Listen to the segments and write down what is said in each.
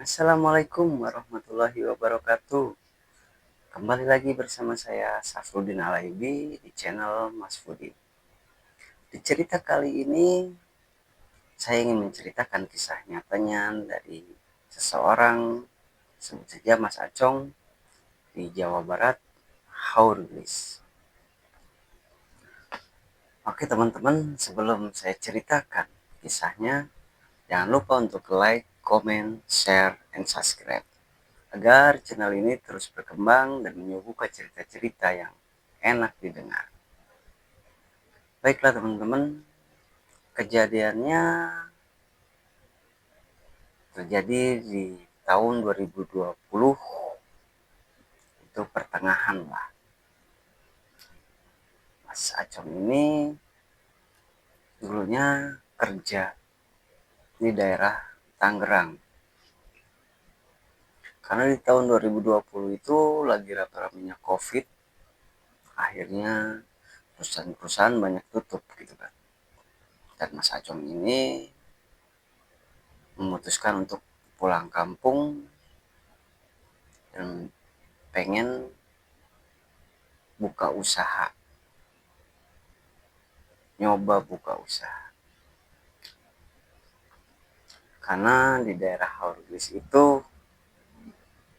Assalamualaikum warahmatullahi wabarakatuh. Kembali lagi bersama saya Safruddin Alaibi di channel Mas Fudi. Di cerita kali ini saya ingin menceritakan kisah nyatanya dari seseorang, sebut saja Mas Acong, di Jawa Barat, Haurgelis. Oke teman-teman, sebelum saya ceritakan kisahnya, jangan lupa untuk like, comment, share, and subscribe agar channel ini terus berkembang dan menyuguhkan cerita-cerita yang enak didengar. Baiklah teman-teman, kejadiannya terjadi di tahun 2020, itu pertengahan lah. Mas Acong ini dulunya kerja di daerah Tangerang. Karena di tahun 2020 itu lagi rame-ramenya COVID, akhirnya perusahaan-perusahaan banyak tutup gitu kan. Dan Mas Acong ini memutuskan untuk pulang kampung dan pengen buka usaha, nyoba buka usaha. Karena di daerah Haurgelis itu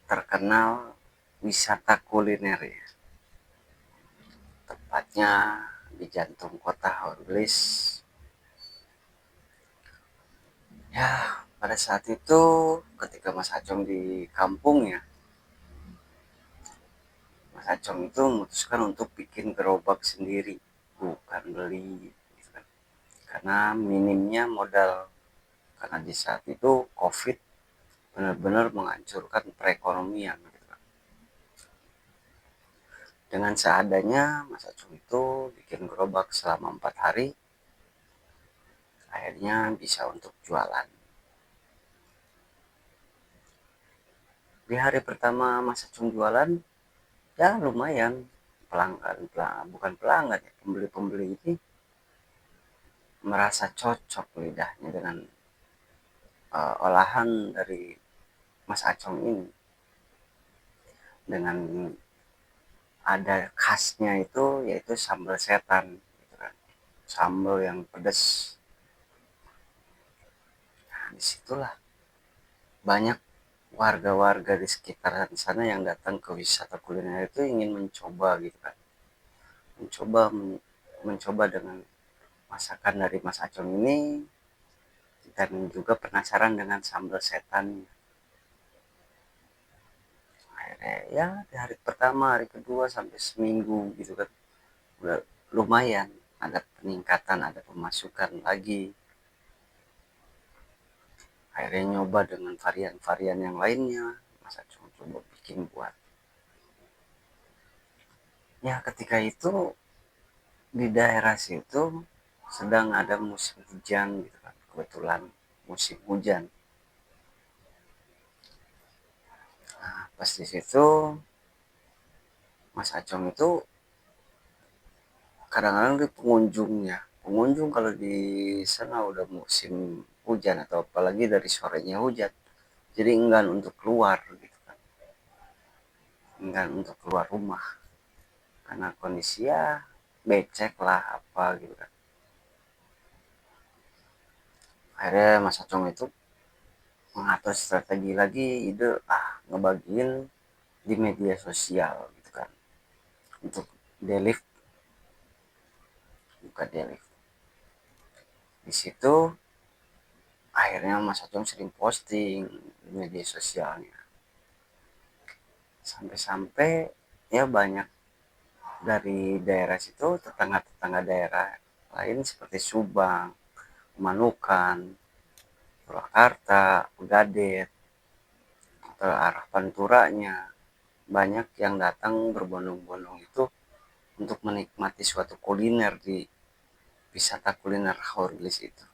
terkenal wisata kuliner ya. Tepatnya di jantung kota Haurgelis. Ya, pada saat itu ketika Mas Acong di kampung ya, Mas Acong itu memutuskan untuk bikin gerobak sendiri, bukan beli gitu kan. Karena minimnya modal, karena di saat itu COVID benar-benar menghancurkan perekonomian gitu kan. Dengan seadanya Mas Acung itu bikin gerobak selama 4 hari, akhirnya bisa untuk jualan. Di hari pertama Mas Acung jualan, ya lumayan pelanggan, bukan pelanggan ya, pembeli-pembeli ini merasa cocok lidahnya dengan olahan dari Mas Acong ini. Dengan ada khasnya itu yaitu sambal setan gitu kan. Sambal yang pedas. Nah, disitulah banyak warga-warga di sekitaran sana yang datang ke wisata kuliner itu ingin mencoba gitu kan. Mencoba dengan masakan dari Mas Acong ini, dan juga penasaran dengan sambal setan. Akhirnya ya di hari pertama, hari kedua sampai seminggu gitu kan, udah lumayan ada peningkatan, ada pemasukan lagi. Akhirnya nyoba dengan varian-varian yang lainnya, Mas Acong coba bikin buat. Ya ketika itu di daerah situ sedang ada musim hujan gitu kan, kebetulan musim hujan. Nah, pas di situ Mas Acong itu kadang-kadang di pengunjung kalau di sana udah musim hujan atau apalagi dari sorenya hujan, jadi enggan untuk keluar gitu kan, enggan untuk keluar rumah karena kondisi ya becek lah apa gitu kan. Akhirnya Mas Acong itu mengatur strategi lagi, ide ngebagiin di media sosial gitu kan, untuk delif, buka delif. Di situ akhirnya Mas Acong sering posting di media sosialnya, sampai-sampai ya banyak dari daerah situ, tetangga-tetangga daerah lain seperti Subang, Manukan, Purwakarta, Pegadaian, atau arah Panturanya, banyak yang datang berbondong-bondong itu untuk menikmati suatu kuliner di wisata kuliner Haurgelis itu.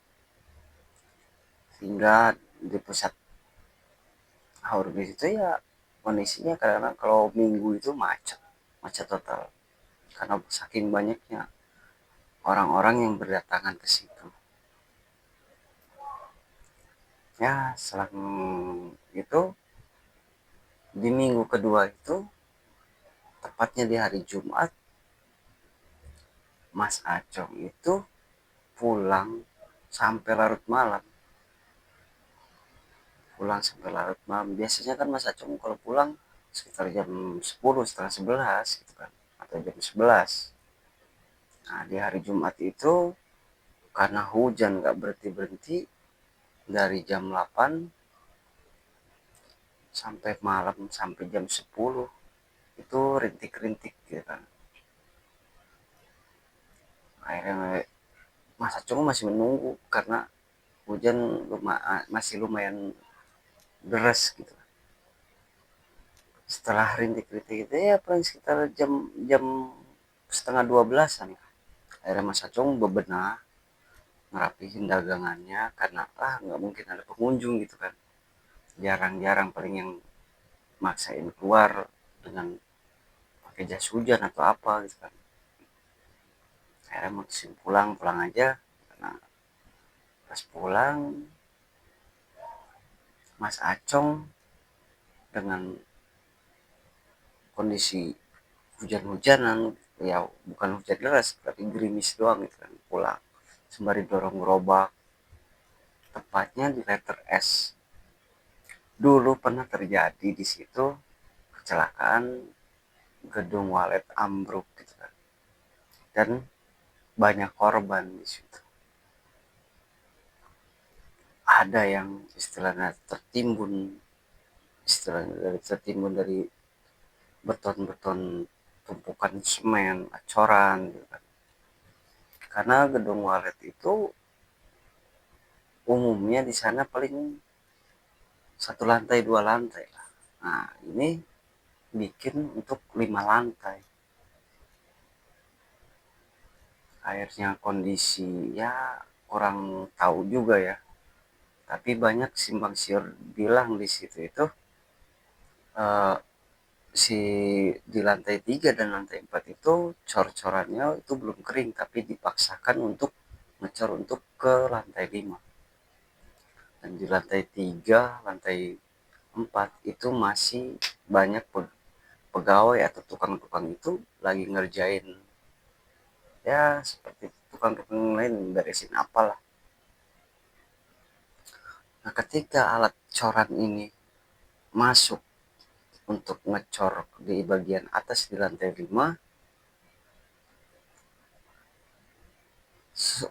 Sehingga di pusat Haurgelis itu ya kondisinya karena kalau minggu itu macet, macet total. Karena saking banyaknya orang-orang yang berdatangan ke situ. Ya, selang itu di minggu kedua itu, tepatnya di hari Jumat, Mas Acong itu pulang sampai larut malam. Biasanya kan Mas Acong kalau pulang sekitar jam 10, setengah 11 gitu kan, atau jam 11. Nah, di hari Jumat itu karena hujan nggak berhenti-berhenti dari jam 8 sampai malam, sampai jam 10 itu rintik-rintik gitu kan. Akhirnya Mas Acung masih menunggu karena hujan masih lumayan deras gitu. Setelah rintik-rintik itu ya paling sekitar jam jam setengah 12-an. Akhirnya Mas Acung bebenah, ngerapihin dagangannya karena nggak mungkin ada pengunjung gitu kan. Jarang-jarang paling yang maksain keluar dengan pakai jas hujan atau apa gitu kan. Akhirnya mutusin pulang aja karena pas pulang Mas Acong dengan kondisi hujan-hujanan, ya bukan hujan deras tapi gerimis doang gitu kan, pulang sembari dorong gerobak, tepatnya di letter S. Dulu pernah terjadi di situ kecelakaan, gedung walet ambruk gitu kan, dan banyak korban di situ. Ada yang istilahnya tertimbun dari beton-beton, tumpukan semen, acoran gitu kan. Karena gedung walet itu umumnya di sana paling satu lantai, dua lantai lah. Nah, ini bikin untuk 5 lantai. Akhirnya kondisi ya kurang tahu juga ya. Tapi banyak simpang siur bilang di situ itu eh, si di lantai 3 dan lantai 4 itu cor-corannya itu belum kering tapi dipaksakan untuk ngecor untuk ke lantai 5. Dan di lantai 3, lantai 4 itu masih banyak pegawai atau tukang-tukang itu lagi ngerjain ya seperti tukang-tukang lain beresin apalah. Nah, ketika alat coran ini masuk untuk ngecor di bagian atas di lantai 5,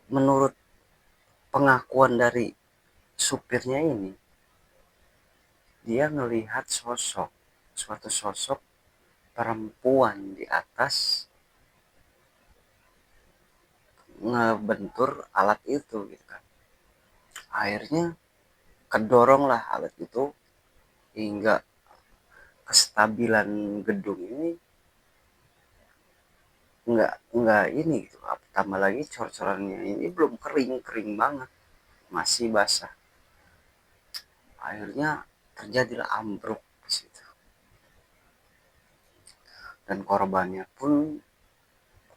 menurut pengakuan dari supirnya ini, dia ngelihat suatu sosok perempuan di atas ngebentur alat itu gitu kan. Akhirnya kedoronglah alat itu hingga kestabilan gedung ini nggak ini gitu. Tambah lagi cor-corannya ini belum kering kering banget, masih basah. Akhirnya terjadilah ambruk di situ. Dan korbannya pun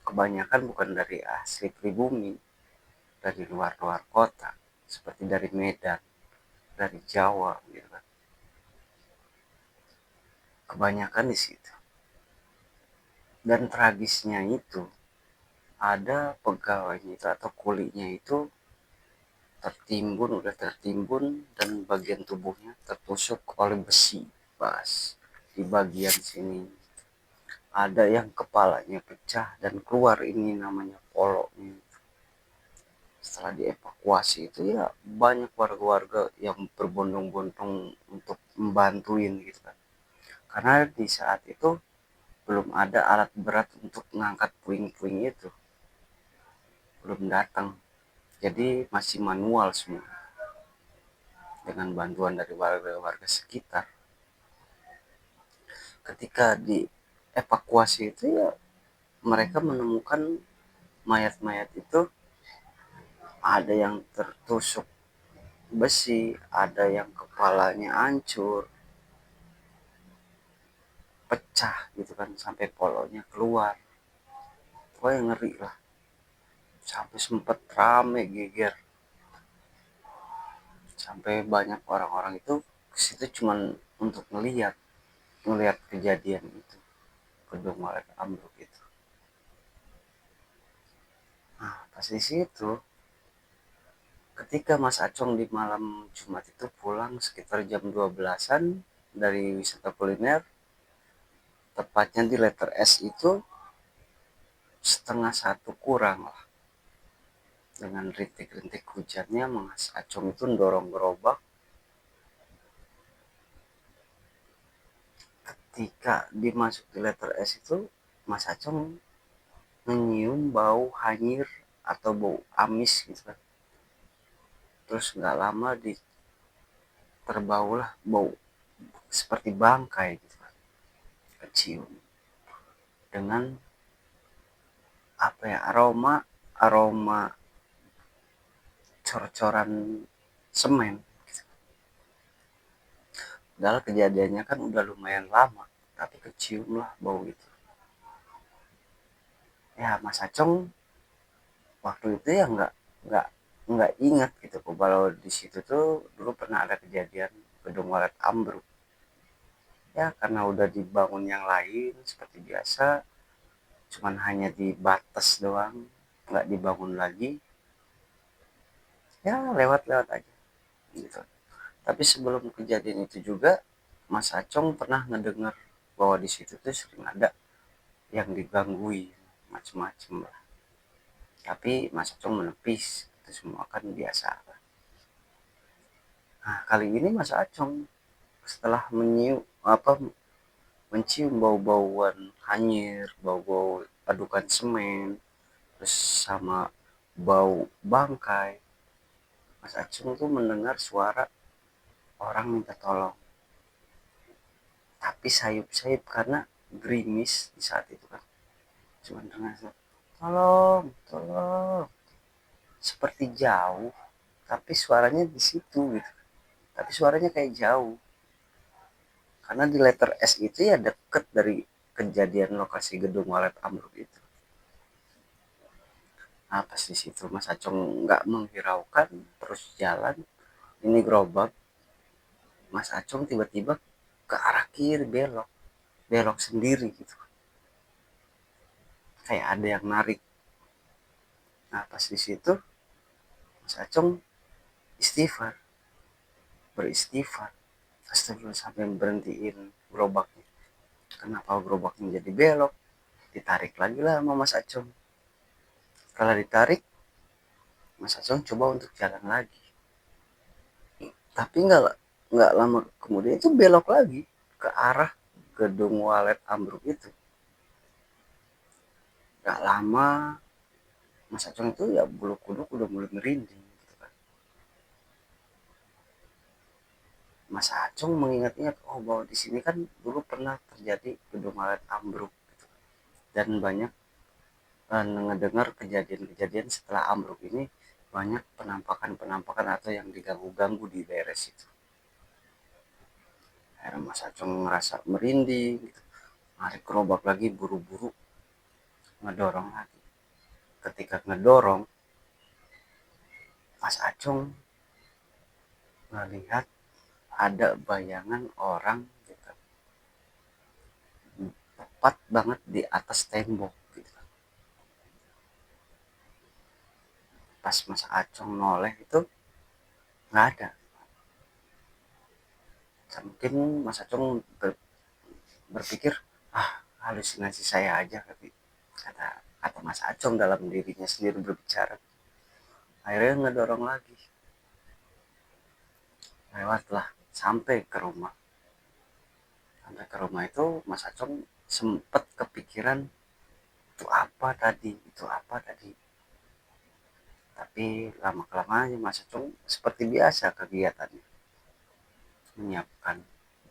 kebanyakan bukan dari asli pribumi, dari luar-luar kota, seperti dari Medan, dari Jawa gitu kan. Kebanyakan di situ. Dan tragisnya itu ada pegawainya itu atau kulinya itu udah tertimbun dan bagian tubuhnya tertusuk oleh besi bas di bagian sini. Ada yang kepalanya pecah dan keluar ini namanya poloknya. Setelah dievakuasi itu ya banyak warga-warga yang berbondong-bondong untuk membantuin gitu kan. Karena di saat itu belum ada alat berat untuk mengangkat puing-puing itu. Belum datang. Jadi masih manual semua. Dengan bantuan dari warga-warga sekitar. Ketika dievakuasi itu ya mereka menemukan mayat-mayat itu ada yang tertusuk besi, ada yang kepalanya hancur, pecah gitu kan sampai polonya keluar. Pokoknya ngeri lah. Sampai sempet rame geger. sampai banyak orang-orang itu ke situ cuman untuk ngelihat kejadian itu, gedung Walet ambruk itu. Nah, pas di situ ketika Mas Acong di malam Jumat itu pulang sekitar jam 12-an dari wisata kuliner, tepatnya di letter S itu setengah satu kurang lah. Dengan rintik-rintik hujannya, Mas Acong itu dorong gerobak. Ketika dimasuk di letter S itu, Mas Acong menyium bau hanyir atau bau amis gitu kan. Terus nggak lama terbaulah bau seperti bangkai gitu kan, kecium dengan apa ya, aroma aroma cor-coran semen gitu. Padahal kejadiannya kan udah lumayan lama, tapi kecium lah bau itu. Ya Mas Acong waktu itu ya nggak ingat gitu kalau di situ tuh dulu pernah ada kejadian gedung Walet ambruk. Ya karena udah dibangun yang lain seperti biasa, cuman hanya di batas doang, nggak dibangun lagi. Ya lewat-lewat aja gitu. Tapi sebelum kejadian itu juga Mas Acong pernah ngedengar bahwa di situ tuh sering ada yang digangguin macem-macem lah. Tapi Mas Acong menepis, itu semua kan biasa. Nah kali ini Mas Acong setelah mencium bau-bauan hanyir, bau-bau padukan semen, terus sama bau bangkai, Mas Acung tuh mendengar suara orang minta tolong. Tapi sayup-sayup karena gerimis di saat itu kan. Cuma dengar tolong, tolong. Seperti jauh, tapi suaranya di situ gitu. Tapi suaranya kayak jauh. Karena di letter S itu ya deket dari kejadian lokasi gedung Walet ambruk itu. Nah pas di situ Mas Acong nggak menghiraukan, terus jalan. Ini gerobak, Mas Acong tiba-tiba ke arah kiri belok sendiri gitu. Kayak ada yang narik. Nah pas di situ Mas Acong istighfar, beristighfar. Astagfirullah sampai berhentiin gerobaknya. Kenapa gerobaknya jadi belok? Ditarik lagi lah sama Mas Acong. Kalau ditarik, Mas Acong coba untuk jalan lagi. Tapi nggak lama kemudian itu belok lagi ke arah gedung Walet ambruk itu. Nggak lama Mas Acong itu ya bulu kuduk udah mulai merinding gitu kan. Mas Acong mengingat-ingat, oh bahwa di sini kan dulu pernah terjadi gedung Walet ambruk gitu. Dan banyak mendengar kejadian-kejadian setelah ambruk ini, banyak penampakan-penampakan atau yang diganggu-ganggu di daerah situ. Akhirnya Mas Acong merasa merinding gitu. Narik gerobak lagi, buru-buru ngedorong lagi. Ketika ngedorong, Mas Acong melihat ada bayangan orang gitu, tepat banget di atas tembok gitu. Pas Mas Acong noleh itu nggak ada. Mungkin Mas Acong berpikir, ah halusinasi saya aja, kata kata Mas Acong dalam dirinya sendiri berbicara. Akhirnya ngedorong lagi, lewatlah sampai ke rumah. Sampai ke rumah itu Mas Acong sempet kepikiran, itu apa tadi. Tapi lama kelamaan Mas Acong seperti biasa kegiatannya, menyiapkan.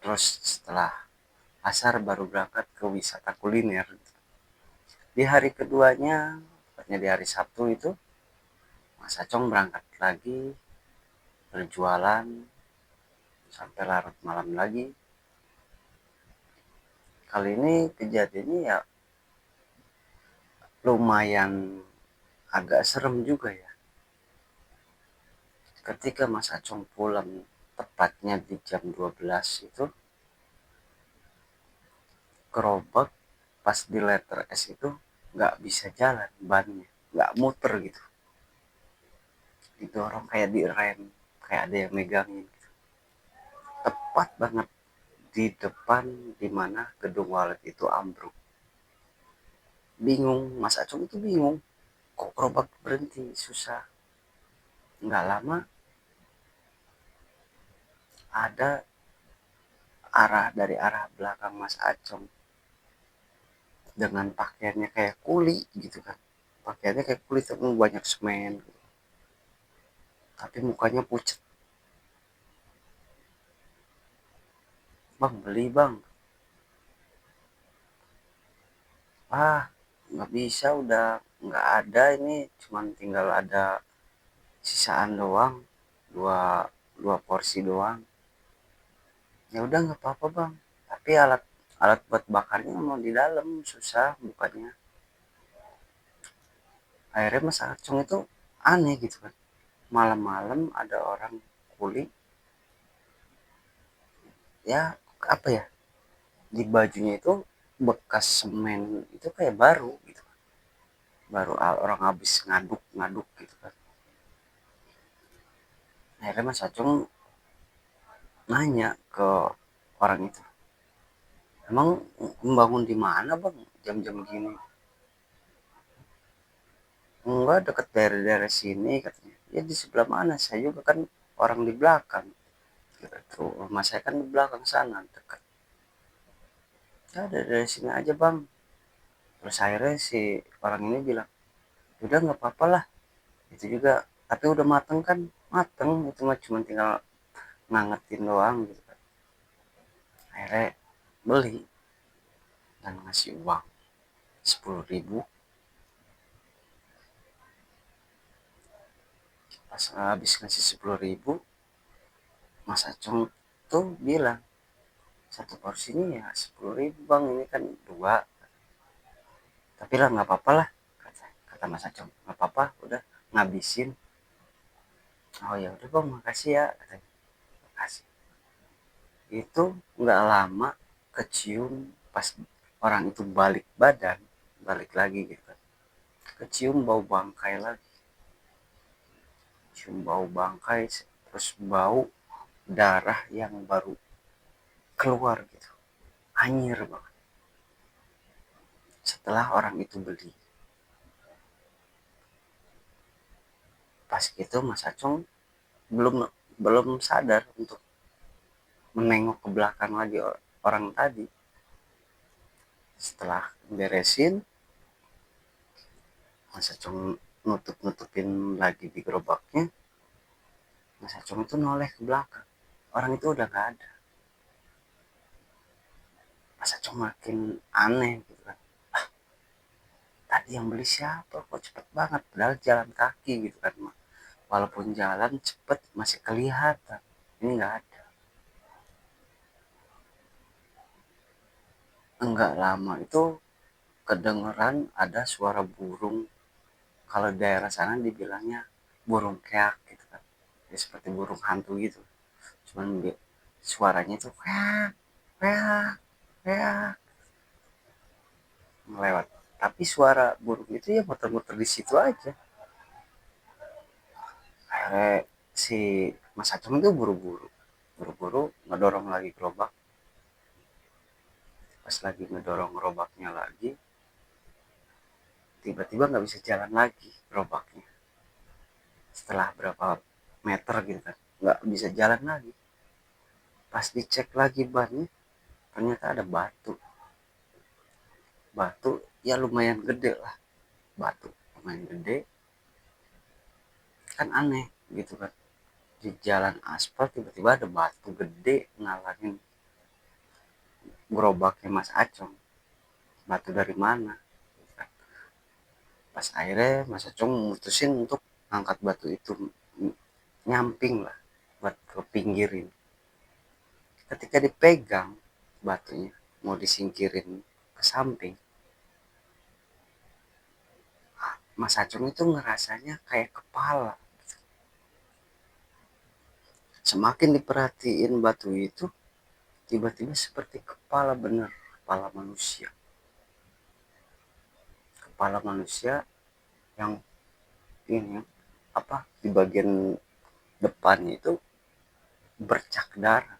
Terus setelah asar baru berangkat ke wisata kuliner. Di hari keduanya, tepatnya di hari Sabtu itu, Mas Acong berangkat lagi berjualan sampai larut malam lagi. Kali ini kejadiannya ya lumayan agak serem juga ya. Ketika Mas Acong pulang tepatnya di jam 12 itu, gerobak pas di letter S itu nggak bisa jalan bannya, nggak muter gitu. Didorong kayak direm, kayak ada yang megangin gitu. Tepat banget di depan dimana gedung walet itu ambruk. Bingung, Mas Acong itu bingung. Kok gerobak berhenti, susah. Nggak lama ada dari arah belakang Mas Acong dengan pakaiannya kayak kuli gitu kan. Pakaiannya kayak kuli tapi banyak semen. Tapi mukanya pucat. Bang, beli bang. Ah, nggak bisa, udah nggak ada ini. Cuman tinggal ada sisaan doang. Dua, dua porsi doang. Ya udah nggak apa-apa bang. Tapi alat alat buat bakarnya mau di dalam, susah bukanya. Akhirnya Mas Acung itu aneh gitu kan. Malam-malam ada orang kuli, ya apa ya, di bajunya itu bekas semen itu kayak baru gitu kan. Baru orang habis ngaduk-ngaduk gitu kan. Akhirnya Mas Acung nanya ke orang itu, emang membangun di mana bang jam-jam gini? Enggak, deket daerah-daerah sini katanya. Ya di sebelah mana, saya juga kan orang di belakang gitu. Rumah saya kan di belakang sana dekat. Ya dari sini aja bang. Terus akhirnya si orang ini bilang, udah nggak apa-apa lah, itu juga tapi udah mateng kan. Mateng itu mah cuma tinggal ngangetin doang gitu kan. Akhirnya beli dan ngasih uang 10.000. Pas habis ngasih 10.000, Mas Acung tuh bilang, satu porsinya ya 10.000 bang, ini kan dua. Tapi lah nggak apa-apa lah, kata Mas Acung, nggak apa-apa, udah ngabisin. Oh ya udah bang, makasih ya katanya. Makasih. Itu nggak lama kecium pas orang itu balik badan, balik lagi gitu kan, kecium bau bangkai lagi, cium bau bangkai, terus bau darah yang baru keluar gitu, anyir banget. Setelah orang itu beli, pas gitu Mas Acung belum belum sadar untuk menengok ke belakang lagi orang tadi. Setelah beresin, Mas Acung nutupin lagi di gerobaknya. Mas Acung itu noleh ke belakang, orang itu udah gak ada. Mas Acung makin aneh gitu kan, tadi yang beli siapa kok cepet banget, padahal jalan kaki gitu kan. Walaupun jalan cepet masih kelihatan, ini nggak ada. Enggak lama itu kedengeran ada suara burung, kalau daerah sana dibilangnya burung keak gitu kan, ya seperti burung hantu gitu. Cuman suaranya itu keak keak keak melewat. Tapi suara burung itu ya muter-muter di situ aja. Akhirnya si Mas Acung itu buru-buru ngedorong lagi gerobak. Pas lagi ngedorong gerobaknya lagi, tiba-tiba nggak bisa jalan lagi gerobaknya. Setelah berapa meter gitu kan, nggak bisa jalan lagi. Pas dicek lagi bannya, ternyata ada batu. Batu ya lumayan gede lah, batu lumayan gede. Kan aneh gitu kan, di jalan aspal tiba-tiba ada batu gede ngalangin gerobaknya Mas Acung. Batu dari mana? Pas akhirnya Mas Acung mutusin untuk angkat batu itu, nyamping lah buat ke pinggirin. Ketika dipegang batunya mau disingkirin ke samping, Mas Acung itu ngerasanya kayak kepala. Semakin diperhatiin batu itu, tiba-tiba seperti kepala, bener kepala manusia. Kepala manusia yang ini apa, di bagian depannya itu bercak darah.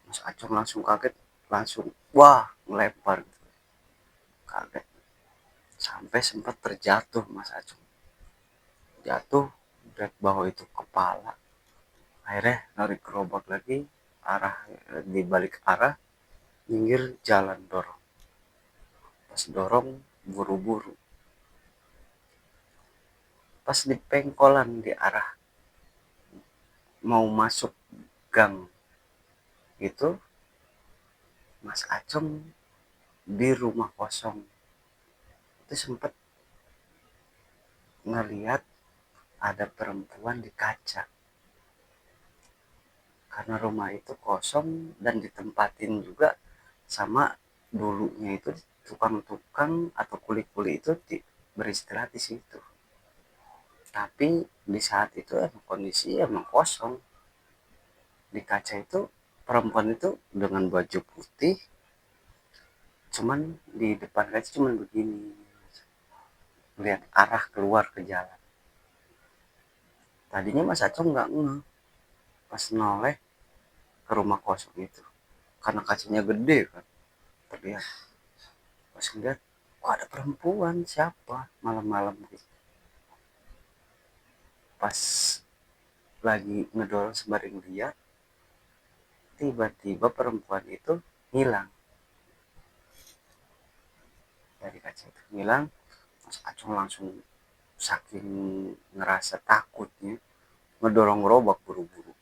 Mas Acung langsung kaget, langsung wah ngelempar, kaget sampai sempat terjatuh. Mas Acung jatuh, lihat bahwa itu kepala. Akhirnya narik gerobak lagi, arah di balik arah, minggir jalan, dorong. Pas dorong buru-buru, pas di pengkolan di arah mau masuk gang itu, Mas Acung di rumah kosong itu sempat ngelihat ada perempuan di kaca, karena rumah itu kosong dan ditempatin juga sama dulunya itu tukang-tukang atau kuli-kuli itu beristirahat di situ. Tapi di saat itu emang kondisi emang kosong. Di kaca itu perempuan itu dengan baju putih, cuman di depan kaca cuman begini, lihat arah keluar ke jalan. Tadinya Mas Acung nggak ngeh pas noleh ke rumah kosong itu, karena kacanya gede kan terlihat. Pas ngeliat, kok ada perempuan, siapa malam-malam gitu. Pas lagi ngedorong sembari lihat, tiba-tiba perempuan itu hilang dari kaca itu, hilang. Mas Acung langsung saking ngerasa takutnya ngedorong gerobak buru-buru,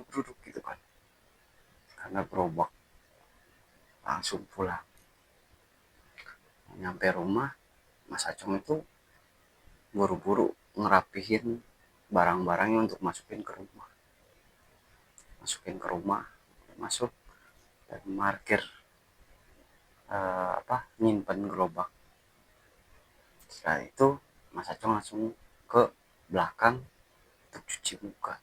duduk gitu kan, karena gerobak. Langsung pulang. Nyampe rumah, Mas Acung itu buru-buru ngerapihin barang-barangnya untuk masukin ke rumah. Masuk dan markir, nyimpen gerobak. Setelah itu Mas Acung langsung ke belakang untuk cuci muka.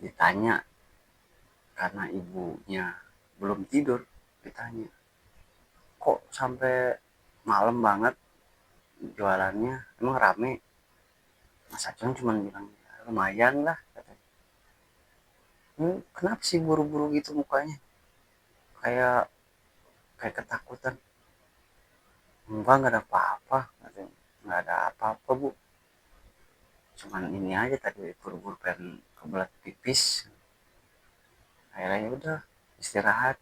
Ditanya, karena ibunya belum tidur, ditanya, kok sampai malam banget jualannya, emang rame? Mas Acung cuma bilang, ya, lumayan lah katanya. Kenapa sih buru-buru gitu mukanya, kayak ketakutan? Enggak, nggak ada apa-apa katanya. Nggak ada apa-apa bu, cuman ini aja tadi buru-buru pengen kebelet pipis. Akhirnya ya udah istirahat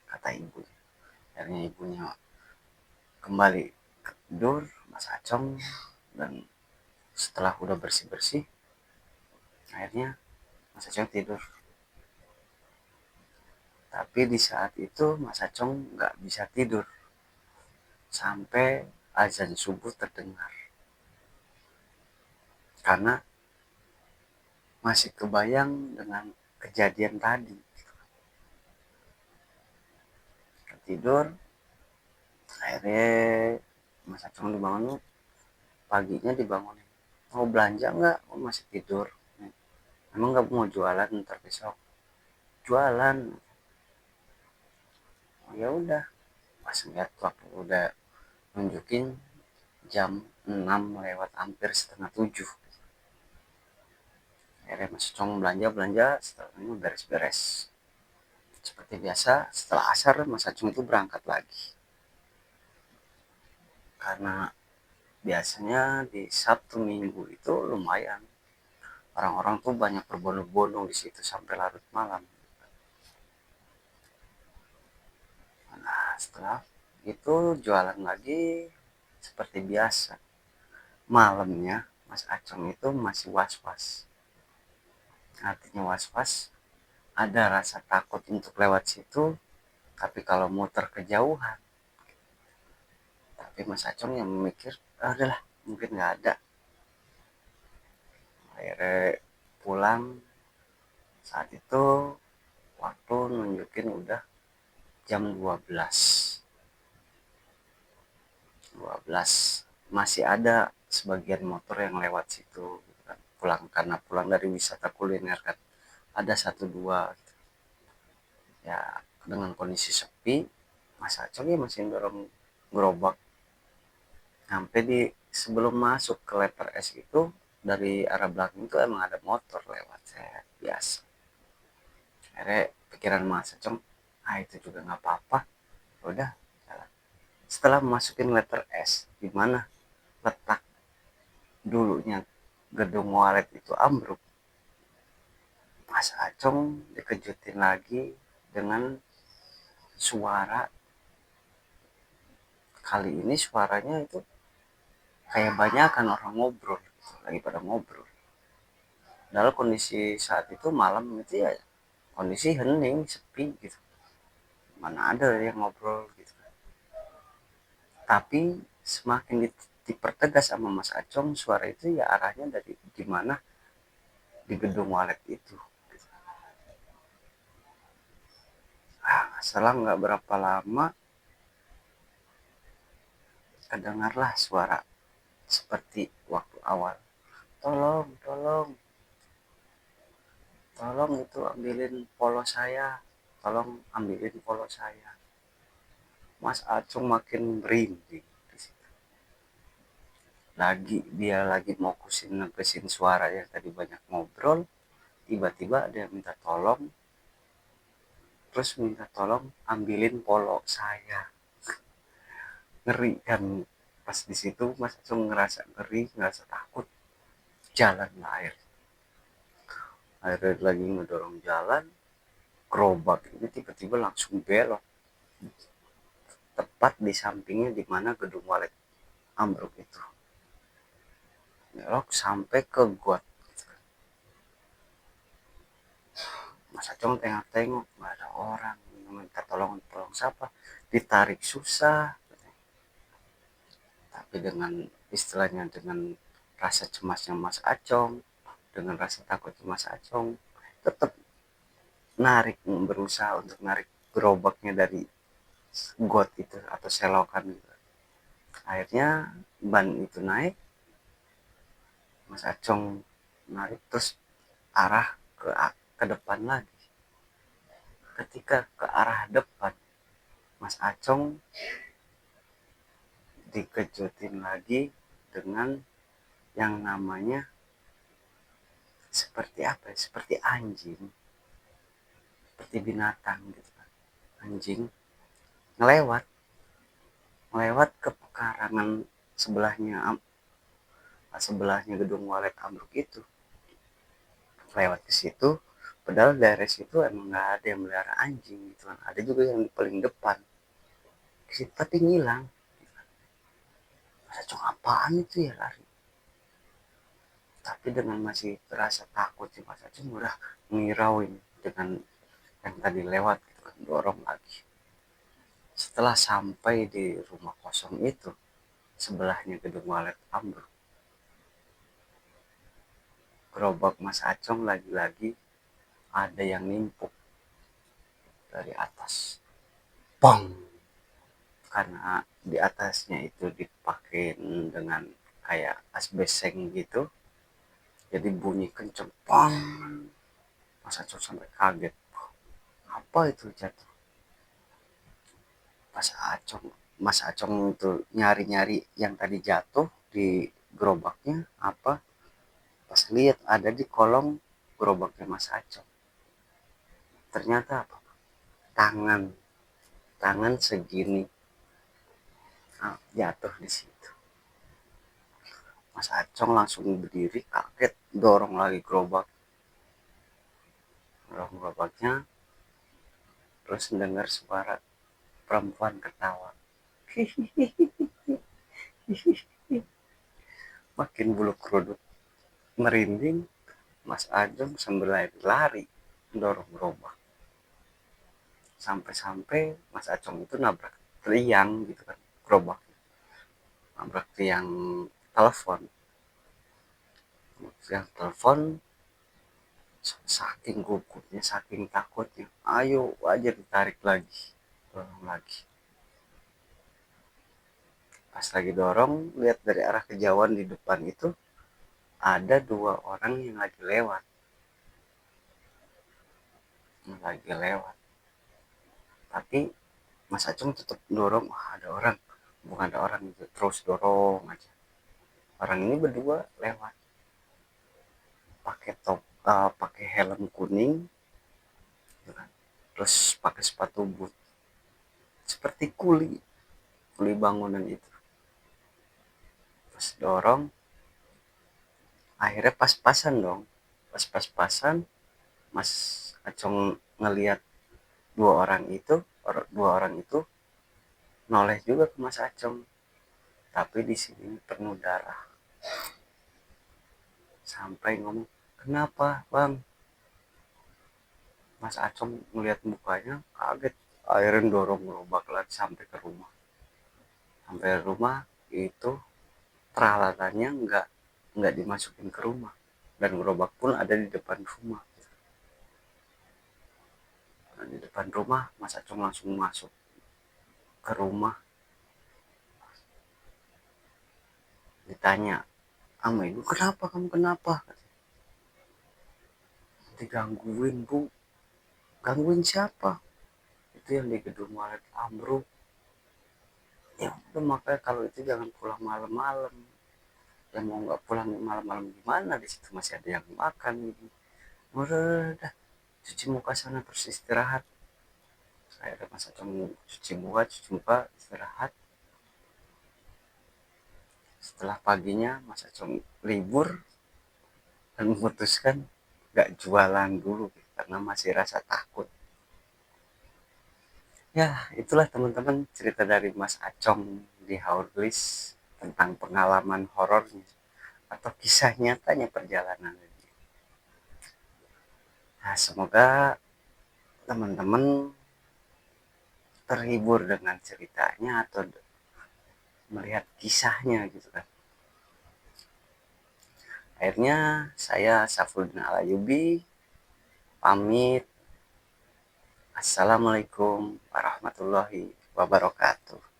kata ibunya. Akhirnya ibunya kembali tidur, Mas Acung, dan setelah udah bersih-bersih akhirnya Mas Acung tidur. Tapi di saat itu Mas Acung nggak bisa tidur sampai azan subuh terdengar, karena masih kebayang dengan kejadian tadi. Tidur, akhirnya Mas Acung dibangun, paginya dibangunin, mau belanja nggak? Oh, masih tidur. Emang nggak mau jualan ntar besok? Jualan. Oh, ya udah. Pas ngeliat waktu udah nunjukin jam 6 lewat hampir setengah 7. Akhirnya Mas Acung belanja, setelahnya beres-beres. Seperti biasa, setelah asar Mas Acung itu berangkat lagi. Karena biasanya di Sabtu Minggu itu lumayan, orang-orang tuh banyak berbondong-bondong di situ sampai larut malam. Nah, setelah itu jualan lagi seperti biasa. Malamnya Mas Acung itu masih was-was. Artinya was-was, ada rasa takut untuk lewat situ, tapi kalau muter kejauhan. Tapi Mas Acung yang memikir, udahlah mungkin nggak ada. Akhirnya pulang. Saat itu waktu nunjukin udah jam 12. Masih ada sebagian motor yang lewat situ gitu kan. Karena pulang dari wisata kuliner kan, ada satu dua gitu. Ya dengan kondisi sepi, Mas Acong ya masih dorong gerobak. Sampai di sebelum masuk ke letter S itu, dari arah belakang itu emang ada motor lewat, saya biasa. Akhirnya pikiran Mas Acong, itu juga nggak apa-apa, udah jalan. Setelah masukin letter S, di mana letak dulunya gedung walet itu ambruk, Mas Acong dikejutin lagi dengan suara. Kali ini suaranya itu kayak banyak kan orang ngobrol gitu, lagi pada ngobrol. Dalam kondisi saat itu malam itu ya kondisi hening sepi gitu, mana ada yang ngobrol gitu. Tapi semakin dipertegas sama Mas Acong, suara itu ya arahnya dari gimana di gedung walet itu gitu. Setelah nggak berapa lama kedengarlah suara seperti waktu awal, tolong tolong tolong itu ambilin polos saya, tolong ambilin polos saya. Mas Acung makin merinding. Dia lagi mau negesin suara yang tadi banyak ngobrol, tiba-tiba ada yang minta tolong, terus minta tolong ambilin polo saya. Ngeri kan, pas di situ Mas Acung ngerasa ngeri, ngerasa takut, jalan lah akhirnya lagi ngedorong jalan, gerobak ini tiba-tiba langsung belok tepat di sampingnya di mana gedung walet ambruk itu, belok sampai ke got. Mas Acong tengok-tengok nggak ada orang, minta tolong siapa, ditarik susah. Tapi dengan istilahnya, dengan rasa cemasnya Mas Acong, dengan rasa takutnya Mas Acong, tetap berusaha untuk narik gerobaknya dari got itu atau selokan gitu. Akhirnya ban itu naik, Mas Acong narik terus arah ke depan lagi. Ketika ke arah depan, Mas Acong dikejutin lagi dengan yang namanya seperti apa ya, seperti anjing, seperti binatang gitu kan. Anjing ngelewat ngelewat ke pekarangan sebelahnya sebelahnya gedung walet ambruk itu, lewat ke situ. Padahal daerah situ emang nggak ada yang melihara anjing gitu kan, ada juga yang di paling depan ke situ, tapi ngilang. Masa cuma apaan itu ya lari. Tapi dengan masih terasa takut sih Mas Acung udah ngirauin dengan yang tadi lewat gitu kan, dorong lagi. Setelah sampai di rumah kosong itu, sebelahnya gedung walet ambruk, gerobak Mas Acong lagi-lagi ada yang nimpuk dari atas. Pong! Karena di atasnya itu dipakai dengan kayak asbeseng gitu, jadi bunyi kenceng. Pong! Mas Acong sampai kaget. Apa itu jatuh? Mas Acong itu nyari-nyari yang tadi jatuh di gerobaknya apa, pas lihat ada di kolong gerobaknya Mas Acong, ternyata apa, tangan tangan segini jatuh di situ. Mas Acong langsung berdiri kaget, dorong gerobaknya, terus mendengar suara perempuan ketawa. Makin bulu kuduk merinding, Mas Acong sambil lari dorong gerobak. Sampai-sampai Mas Acong itu nabrak tiang gitu kan, gerobak nabrak tiang telepon. Saking gugupnya, saking takutnya, ayo aja ditarik lagi, dorong lagi. Pas lagi dorong, lihat dari arah kejauhan di depan itu ada 2 orang yang lagi lewat. Tapi Mas Acung tetap dorong, wah ada orang, bukan ada orang gitu, terus dorong aja. Orang ini berdua lewat, pakai helm kuning, gitu kan. Terus pakai sepatu boot, seperti kuli bangunan itu. Pas dorong, akhirnya pas-pasan dong. Pas-pasan, Mas Acung ngelihat dua orang itu noleh juga ke Mas Acung, tapi di sini penuh darah. Sampai ngomong, kenapa bang? Mas Acung ngelihat mukanya kaget, akhirnya dorong gerobak lagi sampai ke rumah. Sampai rumah itu peralatannya nggak dimasukin ke rumah, dan gerobak pun ada di depan rumah. Nah, di depan rumah Mas Acung langsung masuk ke rumah. Ditanya, ama ibu kenapa, kamu kenapa? Digangguin bu. Gangguin siapa? Itu yang di gedung Walet ambruk. Ya udah, makanya kalau itu jangan pulang malam-malam. Ya mau nggak pulang malam-malam gimana, di situ masih ada yang makan gitu. Udah, cuci muka sana terus istirahat. Saya udah masa cuci muka istirahat. Setelah paginya Mas Acung libur dan memutuskan nggak jualan dulu karena masih rasa takut. Ya, itulah teman-teman cerita dari Mas Acong di Haurlis tentang pengalaman horornya atau kisah nyatanya perjalanan ini. Nah, semoga teman-teman terhibur dengan ceritanya atau melihat kisahnya gitu kan. Akhirnya saya Safruddin Alayubi pamit. Assalamualaikum warahmatullahi wabarakatuh.